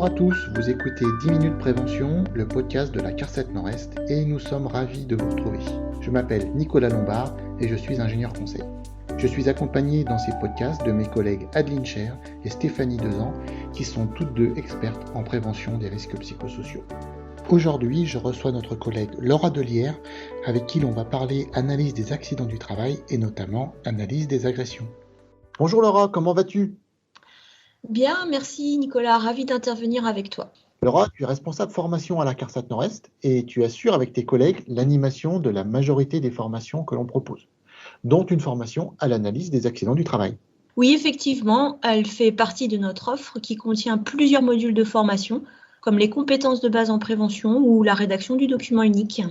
Bonjour à tous, vous écoutez 10 minutes prévention, le podcast de la CARSAT Nord-Est et nous sommes ravis de vous retrouver. Je m'appelle Nicolas Lombard et je suis ingénieur conseil. Je suis accompagné dans ces podcasts de mes collègues Adeline Cher et Stéphanie Dezan qui sont toutes deux expertes en prévention des risques psychosociaux. Aujourd'hui, je reçois notre collègue Laura Delière avec qui l'on va parler analyse des accidents du travail et notamment analyse des agressions. Bonjour Laura, comment vas-tu ? Bien, merci Nicolas, ravi d'intervenir avec toi. Laura, tu es responsable formation à la CARSAT Nord-Est et tu assures avec tes collègues l'animation de la majorité des formations que l'on propose, dont une formation à l'analyse des accidents du travail. Oui, effectivement, elle fait partie de notre offre qui contient plusieurs modules de formation, comme les compétences de base en prévention ou la rédaction du document unique.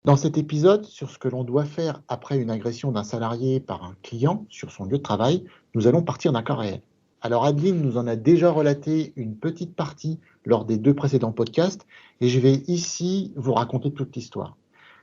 Dans cet épisode, sur ce que l'on doit faire après une agression d'un salarié par un client sur son lieu de travail, nous allons partir d'un cas réel. Alors Adeline nous en a déjà relaté une petite partie lors des 2 précédents podcasts et je vais ici vous raconter toute l'histoire.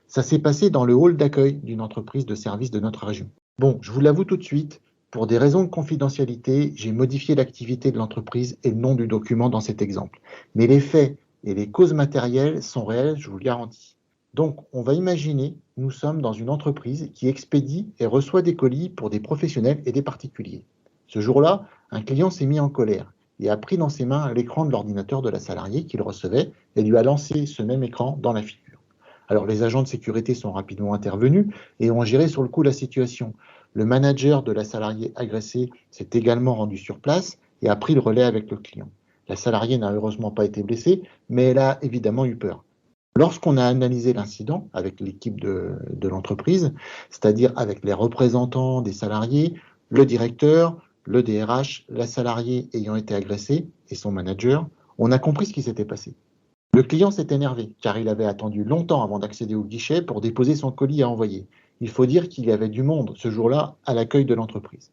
Ça s'est passé dans le hall d'accueil d'une entreprise de service de notre région. Bon, je vous l'avoue tout de suite, pour des raisons de confidentialité, j'ai modifié l'activité de l'entreprise et le nom du document dans cet exemple. Mais les faits et les causes matérielles sont réels, je vous le garantis. Donc, on va imaginer, nous sommes dans une entreprise qui expédie et reçoit des colis pour des professionnels et des particuliers. Ce jour-là, un client s'est mis en colère et a pris dans ses mains l'écran de l'ordinateur de la salariée qu'il recevait et lui a lancé ce même écran dans la figure. Alors, les agents de sécurité sont rapidement intervenus et ont géré sur le coup la situation. Le manager de la salariée agressée s'est également rendu sur place et a pris le relais avec le client. La salariée n'a heureusement pas été blessée, mais elle a évidemment eu peur. Lorsqu'on a analysé l'incident avec l'équipe de l'entreprise, c'est-à-dire avec les représentants des salariés, le directeur, le DRH, la salariée ayant été agressée et son manager, on a compris ce qui s'était passé. Le client s'est énervé car il avait attendu longtemps avant d'accéder au guichet pour déposer son colis à envoyer. Il faut dire qu'il y avait du monde ce jour-là à l'accueil de l'entreprise.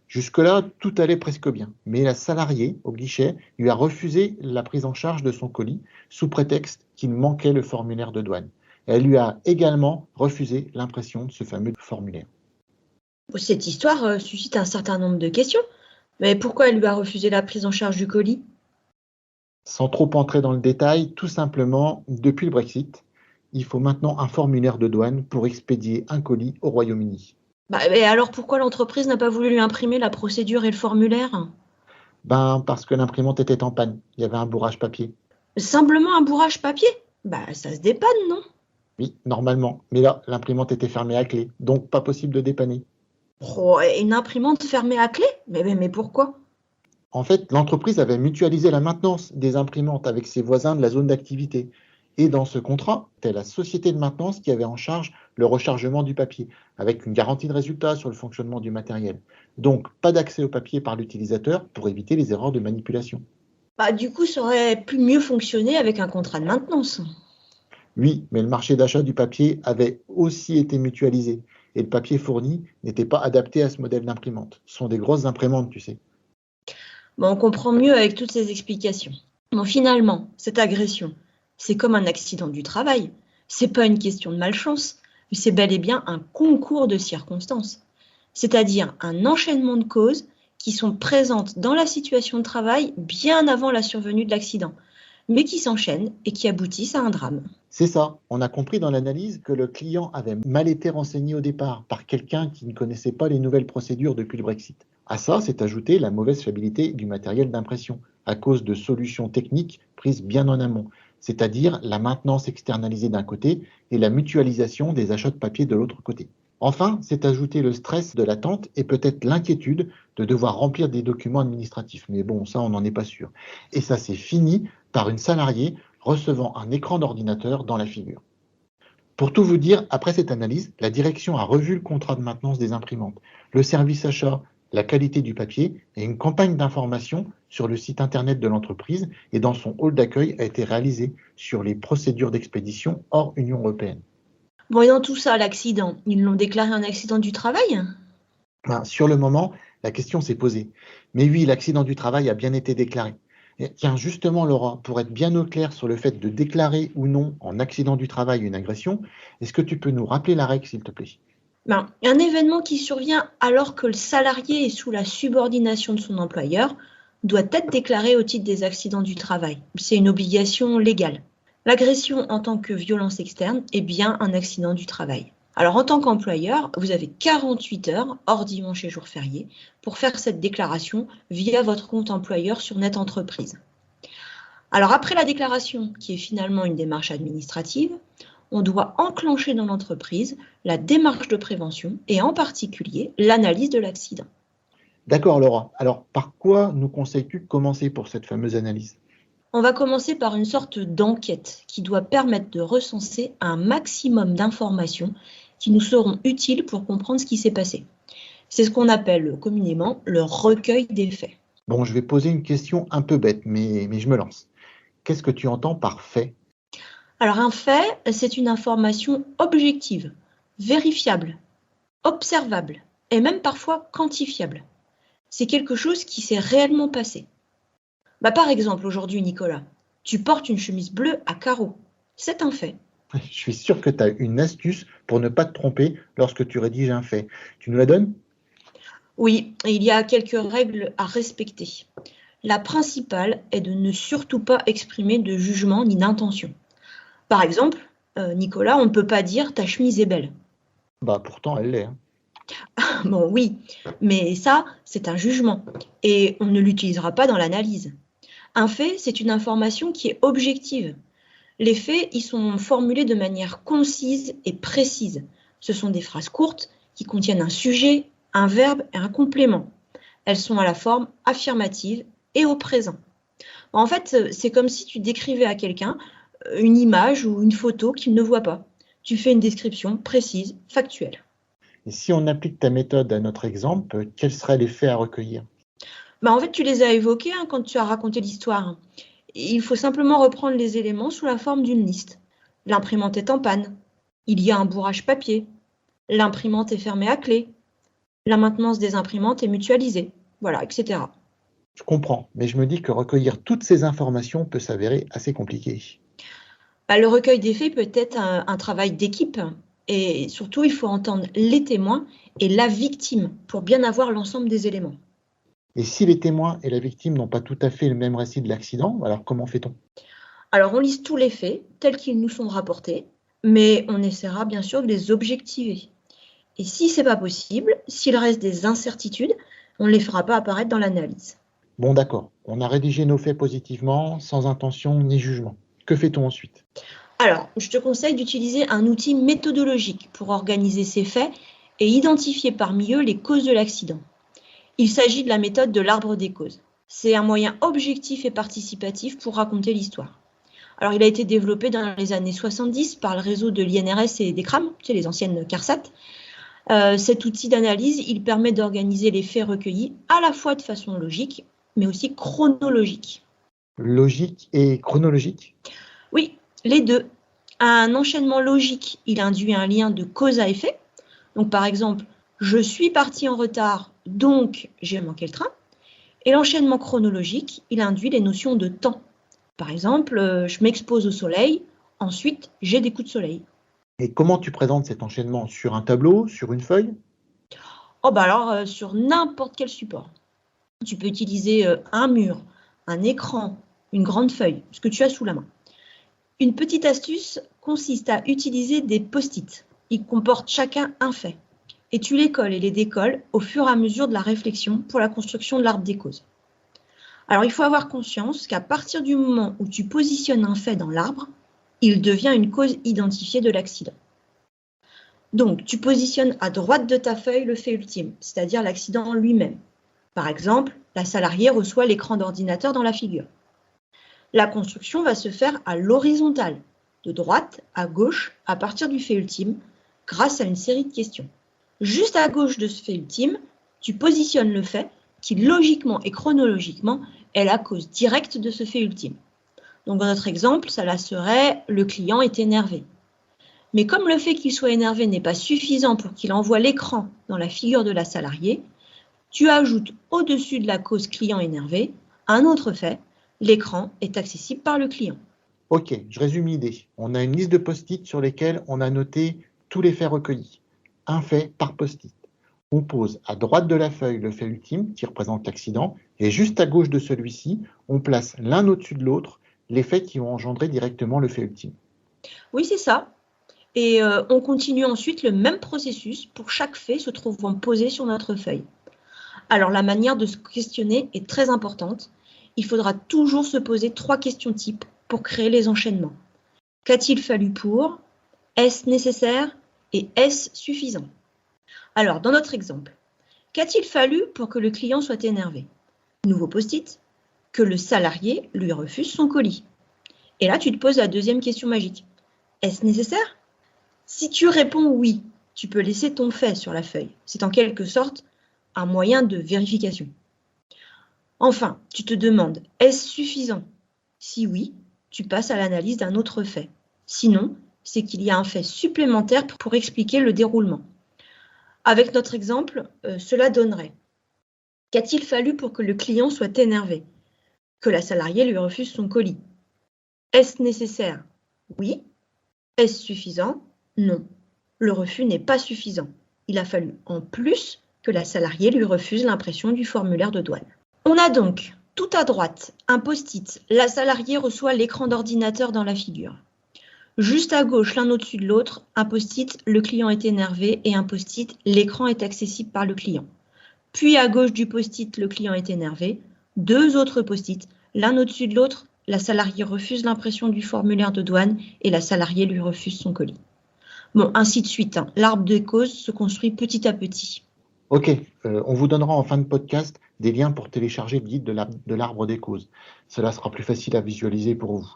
Jusque-là, tout allait presque bien, mais la salariée, au guichet, lui a refusé la prise en charge de son colis sous prétexte qu'il manquait le formulaire de douane. Elle lui a également refusé l'impression de ce fameux formulaire. Cette histoire suscite un certain nombre de questions. Mais pourquoi elle lui a refusé la prise en charge du colis ? Sans trop entrer dans le détail, tout simplement, depuis le Brexit, il faut maintenant un formulaire de douane pour expédier un colis au Royaume-Uni. Mais alors pourquoi l'entreprise n'a pas voulu lui imprimer la procédure et le formulaire ? Parce que l'imprimante était en panne, il y avait un bourrage papier. Simplement un bourrage papier ? Ça se dépanne, non ? Oui, normalement, mais là, l'imprimante était fermée à clé, donc pas possible de dépanner. Oh, une imprimante fermée à clé ? Mais pourquoi ? En fait, l'entreprise avait mutualisé la maintenance des imprimantes avec ses voisins de la zone d'activité. Et dans ce contrat, c'était la société de maintenance qui avait en charge le rechargement du papier, avec une garantie de résultat sur le fonctionnement du matériel. Donc, pas d'accès au papier par l'utilisateur pour éviter les erreurs de manipulation. Du coup, ça aurait pu mieux fonctionner avec un contrat de maintenance. Oui, mais le marché d'achat du papier avait aussi été mutualisé. Et le papier fourni n'était pas adapté à ce modèle d'imprimante. Ce sont des grosses imprimantes, tu sais. On comprend mieux avec toutes ces explications. Finalement, cette agression, c'est comme un accident du travail. C'est pas une question de malchance, mais c'est bel et bien un concours de circonstances. C'est-à-dire un enchaînement de causes qui sont présentes dans la situation de travail bien avant la survenue de l'accident, mais qui s'enchaînent et qui aboutissent à un drame. C'est ça. On a compris dans l'analyse que le client avait mal été renseigné au départ par quelqu'un qui ne connaissait pas les nouvelles procédures depuis le Brexit. À ça s'est ajoutée la mauvaise fiabilité du matériel d'impression à cause de solutions techniques prises bien en amont, c'est-à-dire la maintenance externalisée d'un côté et la mutualisation des achats de papier de l'autre côté. Enfin, s'est ajouté le stress de l'attente et peut-être l'inquiétude de devoir remplir des documents administratifs. Mais bon, ça, on n'en est pas sûr. Et ça s'est fini par une salariée recevant un écran d'ordinateur dans la figure. Pour tout vous dire, après cette analyse, la direction a revu le contrat de maintenance des imprimantes, le service achat, la qualité du papier et une campagne d'information sur le site internet de l'entreprise et dans son hall d'accueil a été réalisée sur les procédures d'expédition hors Union européenne. Et dans tout ça, l'accident, ils l'ont déclaré un accident du travail ? Sur le moment, la question s'est posée. Mais oui, l'accident du travail a bien été déclaré. Et tiens, justement, Laura, pour être bien au clair sur le fait de déclarer ou non en accident du travail une agression, est-ce que tu peux nous rappeler la règle, s'il te plaît ? Un événement qui survient alors que le salarié est sous la subordination de son employeur doit être déclarée au titre des accidents du travail. C'est une obligation légale. L'agression en tant que violence externe est bien un accident du travail. Alors en tant qu'employeur, vous avez 48 heures, hors dimanche et jour férié, pour faire cette déclaration via votre compte employeur sur Net Entreprise. Alors après la déclaration, qui est finalement une démarche administrative, on doit enclencher dans l'entreprise la démarche de prévention et en particulier l'analyse de l'accident. D'accord, Laura. Alors, par quoi nous conseilles-tu de commencer pour cette fameuse analyse? On va commencer par une sorte d'enquête qui doit permettre de recenser un maximum d'informations qui nous seront utiles pour comprendre ce qui s'est passé. C'est ce qu'on appelle communément le recueil des faits. Bon, je vais poser une question un peu bête, mais je me lance. Qu'est-ce que tu entends par fait? Alors un fait, c'est une information objective, vérifiable, observable et même parfois quantifiable. C'est quelque chose qui s'est réellement passé. Par exemple, aujourd'hui, Nicolas, tu portes une chemise bleue à carreaux. C'est un fait. Je suis sûr que tu as une astuce pour ne pas te tromper lorsque tu rédiges un fait. Tu nous la donnes? Oui, il y a quelques règles à respecter. La principale est de ne surtout pas exprimer de jugement ni d'intention. Par exemple, Nicolas, on ne peut pas dire ta chemise est belle. Pourtant, elle l'est, hein. Bon, oui, mais ça, c'est un jugement et on ne l'utilisera pas dans l'analyse. Un fait, c'est une information qui est objective. Les faits, ils sont formulés de manière concise et précise. Ce sont des phrases courtes qui contiennent un sujet, un verbe et un complément. Elles sont à la forme affirmative et au présent. En fait, c'est comme si tu décrivais à quelqu'un une image ou une photo qu'il ne voit pas. Tu fais une description précise, factuelle. Et si on applique ta méthode à notre exemple, quels seraient les faits à recueillir? En fait, tu les as évoqués quand tu as raconté l'histoire. Il faut simplement reprendre les éléments sous la forme d'une liste. L'imprimante est en panne. Il y a un bourrage papier. L'imprimante est fermée à clé. La maintenance des imprimantes est mutualisée. Voilà, etc. Je comprends, mais je me dis que recueillir toutes ces informations peut s'avérer assez compliqué. Le recueil des faits peut être un travail d'équipe. Et surtout, il faut entendre les témoins et la victime pour bien avoir l'ensemble des éléments. Et si les témoins et la victime n'ont pas tout à fait le même récit de l'accident, alors comment fait-on? Alors, on liste tous les faits tels qu'ils nous sont rapportés, mais on essaiera bien sûr de les objectiver. Et si ce n'est pas possible, s'il reste des incertitudes, on ne les fera pas apparaître dans l'analyse. Bon, d'accord, on a rédigé nos faits positivement, sans intention ni jugement. Que fait-on ensuite? Alors, je te conseille d'utiliser un outil méthodologique pour organiser ces faits et identifier parmi eux les causes de l'accident. Il s'agit de la méthode de l'arbre des causes. C'est un moyen objectif et participatif pour raconter l'histoire. Alors, il a été développé dans les années 70 par le réseau de l'INRS et des CRAM, les anciennes CARSAT. Cet outil d'analyse, il permet d'organiser les faits recueillis à la fois de façon logique, mais aussi chronologique. Logique et chronologique? Oui, les deux. Un enchaînement logique, il induit un lien de cause à effet. Donc, par exemple, je suis parti en retard, donc j'ai manqué le train. Et l'enchaînement chronologique, il induit les notions de temps. Par exemple, je m'expose au soleil, ensuite j'ai des coups de soleil. Et comment tu présentes cet enchaînement? Sur un tableau, sur une feuille? Sur n'importe quel support. Tu peux utiliser un mur, un écran, une grande feuille, ce que tu as sous la main. Une petite astuce consiste à utiliser des post-it. Ils comportent chacun un fait. Et tu les colles et les décolles au fur et à mesure de la réflexion pour la construction de l'arbre des causes. Alors, il faut avoir conscience qu'à partir du moment où tu positionnes un fait dans l'arbre, il devient une cause identifiée de l'accident. Donc, tu positionnes à droite de ta feuille le fait ultime, c'est-à-dire l'accident lui-même. Par exemple, la salariée reçoit l'écran d'ordinateur dans la figure. La construction va se faire à l'horizontale, de droite à gauche, à partir du fait ultime, grâce à une série de questions. Juste à gauche de ce fait ultime, tu positionnes le fait qui, logiquement et chronologiquement, est la cause directe de ce fait ultime. Donc, dans notre exemple, cela serait « le client est énervé ». Mais comme le fait qu'il soit énervé n'est pas suffisant pour qu'il envoie l'écran dans la figure de la salariée, tu ajoutes au-dessus de la cause client énervé un autre fait, l'écran est accessible par le client. Ok, je résume l'idée. On a une liste de post-it sur lesquels on a noté tous les faits recueillis. Un fait par post-it. On pose à droite de la feuille le fait ultime qui représente l'accident et juste à gauche de celui-ci, on place l'un au-dessus de l'autre les faits qui ont engendré directement le fait ultime. Oui, c'est ça. Et on continue ensuite le même processus pour chaque fait se trouvant posé sur notre feuille. Alors la manière de se questionner est très importante. Il faudra toujours se poser 3 questions types pour créer les enchaînements. Qu'a-t-il fallu pour? Est-ce nécessaire? Et est-ce suffisant? Alors, dans notre exemple, qu'a-t-il fallu pour que le client soit énervé? Nouveau post-it, que le salarié lui refuse son colis. Et là, tu te poses la deuxième question magique. Est-ce nécessaire? Si tu réponds oui, tu peux laisser ton fait sur la feuille. C'est en quelque sorte un moyen de vérification. Enfin, tu te demandes, est-ce suffisant? Si oui, tu passes à l'analyse d'un autre fait. Sinon, c'est qu'il y a un fait supplémentaire pour expliquer le déroulement. Avec notre exemple, cela donnerait: qu'a-t-il fallu pour que le client soit énervé? Que la salariée lui refuse son colis. Est-ce nécessaire? Oui. Est-ce suffisant? Non. Le refus n'est pas suffisant. Il a fallu en plus que la salariée lui refuse l'impression du formulaire de douane. On a donc tout à droite un post-it. La salariée reçoit l'écran d'ordinateur dans la figure. Juste à gauche, l'un au-dessus de l'autre, un post-it, le client est énervé, et un post-it, l'écran est accessible par le client. Puis à gauche du post-it, le client est énervé, 2 autres post-it, l'un au-dessus de l'autre, la salariée refuse l'impression du formulaire de douane et la salariée lui refuse son colis. Bon, ainsi de suite, l'arbre des causes se construit petit à petit. Ok, on vous donnera en fin de podcast des liens pour télécharger le guide de l'arbre des causes. Cela sera plus facile à visualiser pour vous.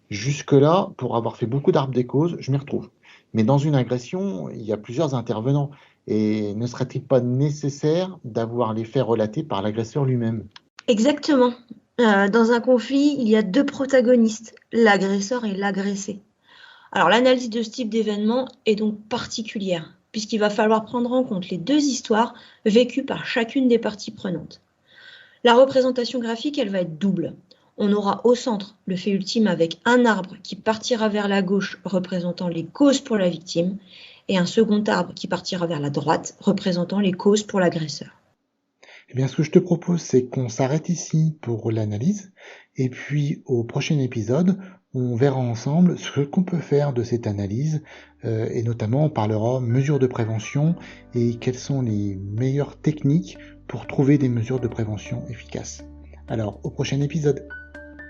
Jusque-là, pour avoir fait beaucoup d'arbres des causes, je m'y retrouve. Mais dans une agression, il y a plusieurs intervenants. Et ne serait-il pas nécessaire d'avoir les faits relatés par l'agresseur lui-même? Exactement. Dans un conflit, il y a 2 protagonistes, l'agresseur et l'agressé. Alors l'analyse de ce type d'événement est donc particulière, puisqu'il va falloir prendre en compte les 2 histoires vécues par chacune des parties prenantes. La représentation graphique, elle va être double. On aura au centre le fait ultime avec un arbre qui partira vers la gauche représentant les causes pour la victime et un second arbre qui partira vers la droite représentant les causes pour l'agresseur. Eh bien, ce que je te propose, c'est qu'on s'arrête ici pour l'analyse et puis au prochain épisode, on verra ensemble ce qu'on peut faire de cette analyse et notamment on parlera mesures de prévention et quelles sont les meilleures techniques pour trouver des mesures de prévention efficaces. Alors, au prochain épisode.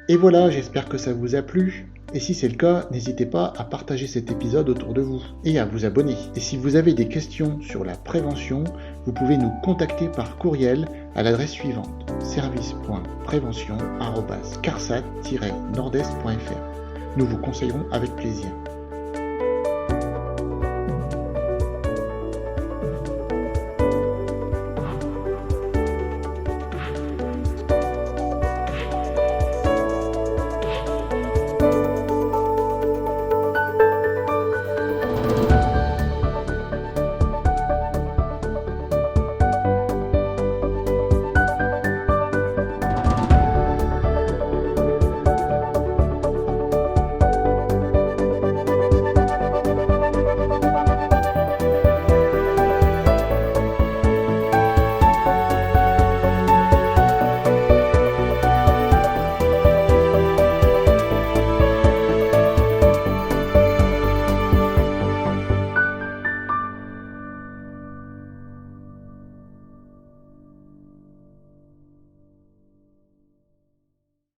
Et voilà, j'espère que ça vous a plu. Et si c'est le cas, n'hésitez pas à partager cet épisode autour de vous et à vous abonner. Et si vous avez des questions sur la prévention, vous pouvez nous contacter par courriel à l'adresse suivante: service.prévention@carsat-nord-est.fr. Nous vous conseillerons avec plaisir.